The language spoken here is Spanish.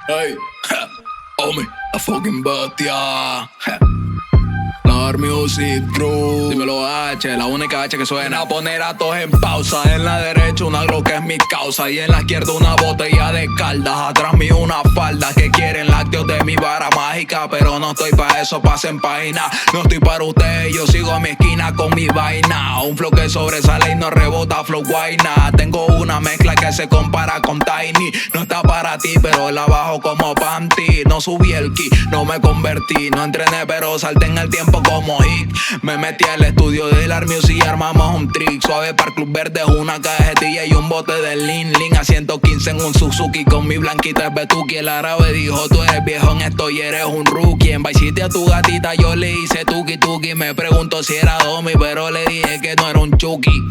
Hey, homie, la fucking bestia. Lar Music Crew. Dímelo H, la única H que suena. A poner a todos en pausa. En la derecha una Glock que es mi causa. Y en la izquierda una botella de caldas. Atrás mío una falda que quieren lácteos de mi vara mágica. Pero no estoy pa' eso, pasen página. No estoy para ustedes, yo sigo a mi esquina con mi vaina. Un flow que sobresale y no rebota, flow guayna. Tengo una mezcla que se compara con Tiny. No está para ti, pero la bajo como panty. No subí el ki, no me convertí. No entrené, pero salté en el tiempo como hit. Me metí al estudio de Lar Music y armamos un trick. Suave para Club Verde, una cajetilla y un bote de Lean. A 115 en un Suzuki con mi blanquita es Betuki. El árabe dijo, tú eres viejo en esto y eres un rookie. En Vice City a tu gatita yo le hice tuki tuki. Me preguntó si era Domi, pero le dije que no era un chuki.